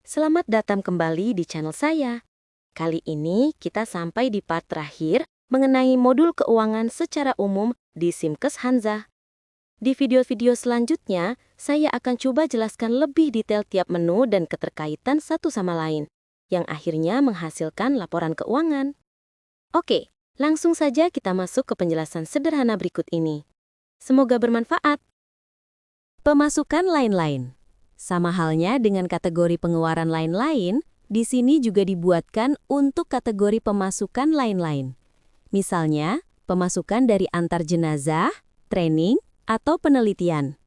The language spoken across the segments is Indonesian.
Selamat datang kembali di channel saya. Kali ini kita sampai di part terakhir mengenai modul keuangan secara umum di Simkes Hanza. Di video-video selanjutnya, saya akan coba jelaskan lebih detail tiap menu dan keterkaitan satu sama lain, yang akhirnya menghasilkan laporan keuangan. Oke, langsung saja kita masuk ke penjelasan sederhana berikut ini. Semoga bermanfaat. Pemasukan lain-lain. Sama halnya dengan kategori pengeluaran lain-lain, di sini juga dibuatkan untuk kategori pemasukan lain-lain. Misalnya, pemasukan dari antar jenazah, training, atau penelitian.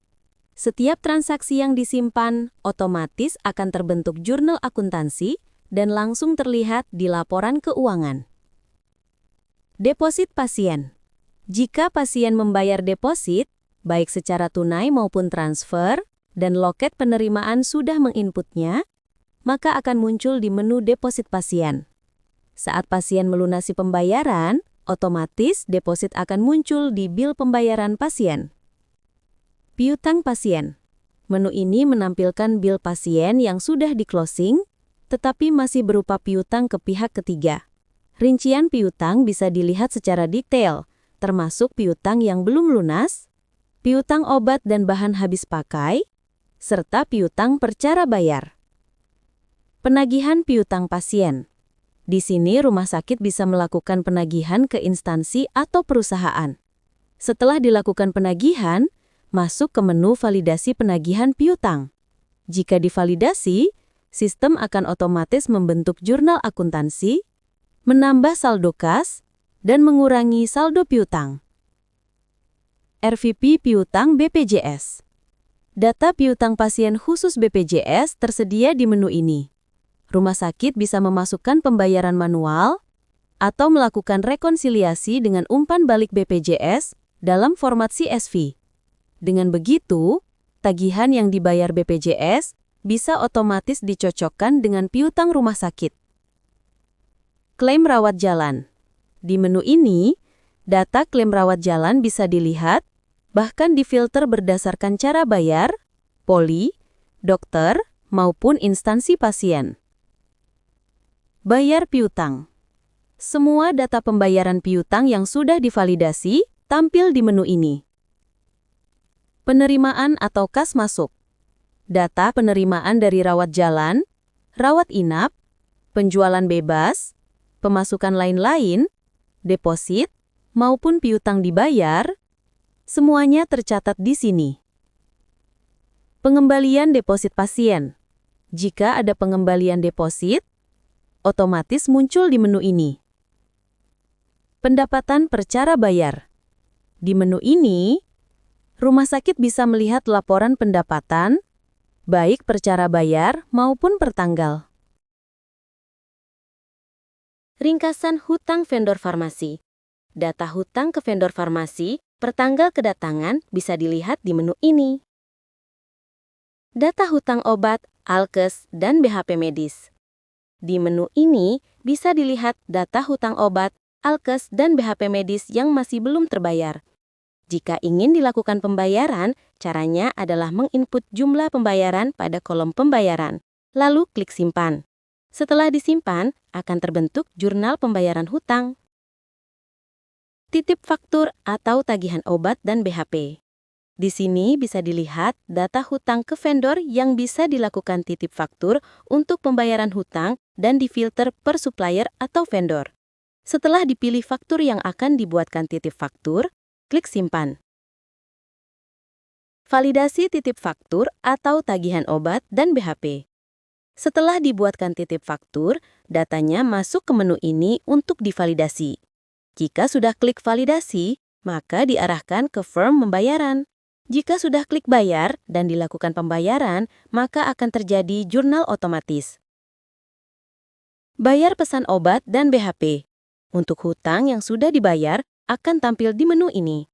Setiap transaksi yang disimpan otomatis akan terbentuk jurnal akuntansi dan langsung terlihat di laporan keuangan. Deposit pasien. Jika pasien membayar deposit, baik secara tunai maupun transfer, dan loket penerimaan sudah menginputnya, maka akan muncul di menu deposit pasien. Saat pasien melunasi pembayaran, otomatis deposit akan muncul di bil pembayaran pasien. Piutang pasien. Menu ini menampilkan bil pasien yang sudah di-closing, tetapi masih berupa piutang ke pihak ketiga. Rincian piutang bisa dilihat secara detail, termasuk piutang yang belum lunas, piutang obat dan bahan habis pakai, serta piutang percara bayar. Penagihan piutang pasien. Di sini rumah sakit bisa melakukan penagihan ke instansi atau perusahaan. Setelah dilakukan penagihan, masuk ke menu validasi penagihan piutang. Jika divalidasi, sistem akan otomatis membentuk jurnal akuntansi, menambah saldo kas, dan mengurangi saldo piutang. RVP piutang BPJS. Data piutang pasien khusus BPJS tersedia di menu ini. Rumah sakit bisa memasukkan pembayaran manual atau melakukan rekonsiliasi dengan umpan balik BPJS dalam format CSV. Dengan begitu, tagihan yang dibayar BPJS bisa otomatis dicocokkan dengan piutang rumah sakit. Klaim rawat jalan. Di menu ini, data klaim rawat jalan bisa dilihat, bahkan difilter berdasarkan cara bayar, poli, dokter, maupun instansi pasien. Bayar piutang. Semua data pembayaran piutang yang sudah divalidasi tampil di menu ini. Penerimaan atau kas masuk. Data penerimaan dari rawat jalan, rawat inap, penjualan bebas, pemasukan lain-lain, deposit, maupun piutang dibayar, semuanya tercatat di sini. Pengembalian deposit pasien. Jika ada pengembalian deposit, otomatis muncul di menu ini. Pendapatan percara bayar. Di menu ini, rumah sakit bisa melihat laporan pendapatan, baik percara bayar maupun per tanggal. Ringkasan hutang vendor farmasi. Data hutang ke vendor farmasi per tanggal kedatangan bisa dilihat di menu ini. Data hutang obat, alkes, dan BHP medis. Di menu ini bisa dilihat data hutang obat, alkes, dan BHP medis yang masih belum terbayar. Jika ingin dilakukan pembayaran, caranya adalah menginput jumlah pembayaran pada kolom pembayaran, lalu klik simpan. Setelah disimpan, akan terbentuk jurnal pembayaran hutang. Titip faktur atau tagihan obat dan BHP. Di sini bisa dilihat data hutang ke vendor yang bisa dilakukan titip faktur untuk pembayaran hutang dan difilter per supplier atau vendor. Setelah dipilih faktur yang akan dibuatkan titip faktur, klik simpan. Validasi titip faktur atau tagihan obat dan BHP. Setelah dibuatkan titip faktur, datanya masuk ke menu ini untuk divalidasi. Jika sudah klik validasi, maka diarahkan ke firm pembayaran. Jika sudah klik bayar dan dilakukan pembayaran, maka akan terjadi jurnal otomatis. Bayar pesan obat dan BHP. Untuk hutang yang sudah dibayar, akan tampil di menu ini.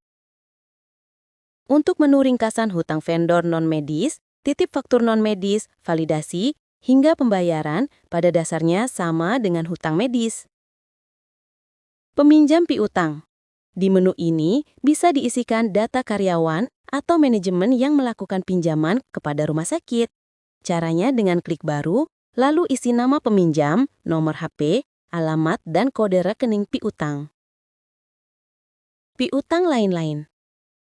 Untuk menu ringkasan hutang vendor non-medis, titip faktur non-medis, validasi, hingga pembayaran pada dasarnya sama dengan hutang medis. Peminjam piutang. Di menu ini bisa diisikan data karyawan atau manajemen yang melakukan pinjaman kepada rumah sakit. Caranya dengan klik baru, Lalu isi nama peminjam, nomor HP, alamat, dan kode rekening piutang. Piutang lain-lain.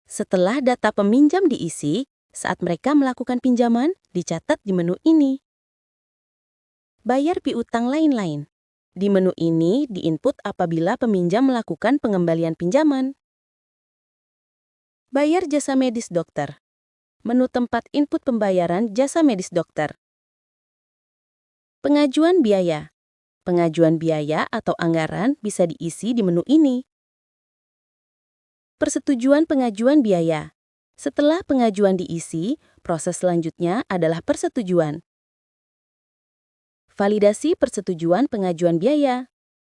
Setelah data peminjam diisi, saat mereka melakukan pinjaman, dicatat di menu ini. Bayar piutang lain-lain. Di menu ini diinput apabila peminjam melakukan pengembalian pinjaman. Bayar jasa medis dokter. Menu tempat input pembayaran jasa medis dokter. Pengajuan biaya. Pengajuan biaya atau anggaran bisa diisi di menu ini. Persetujuan pengajuan biaya. Setelah pengajuan diisi, proses selanjutnya adalah persetujuan. Validasi persetujuan pengajuan biaya.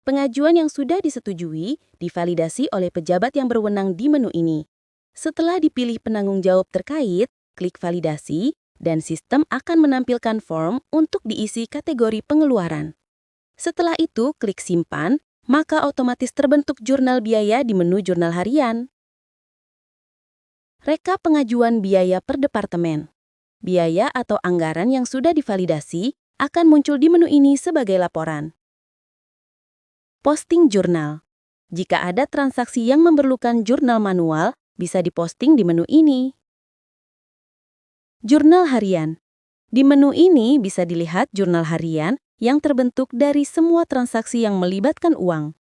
Pengajuan yang sudah disetujui divalidasi oleh pejabat yang berwenang di menu ini. Setelah dipilih penanggung jawab terkait, klik validasi, dan sistem akan menampilkan form untuk diisi kategori pengeluaran. Setelah itu, klik simpan, maka otomatis terbentuk jurnal biaya di menu jurnal harian. Rekap pengajuan biaya per departemen. Biaya atau anggaran yang sudah divalidasi akan muncul di menu ini sebagai laporan. Posting jurnal. Jika ada transaksi yang memerlukan jurnal manual, bisa diposting di menu ini. Jurnal harian. Di menu ini bisa dilihat jurnal harian yang terbentuk dari semua transaksi yang melibatkan uang.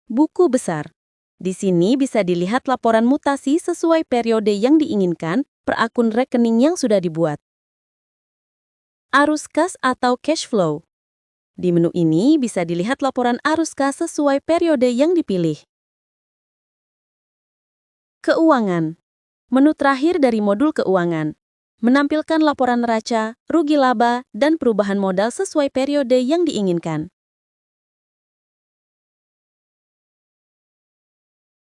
Buku besar. Di sini bisa dilihat laporan mutasi sesuai periode yang diinginkan per akun rekening yang sudah dibuat. Arus kas atau cash flow. Di menu ini bisa dilihat laporan arus kas sesuai periode yang dipilih. Keuangan. Menu terakhir dari modul keuangan. Menampilkan laporan neraca, rugi laba, dan perubahan modal sesuai periode yang diinginkan.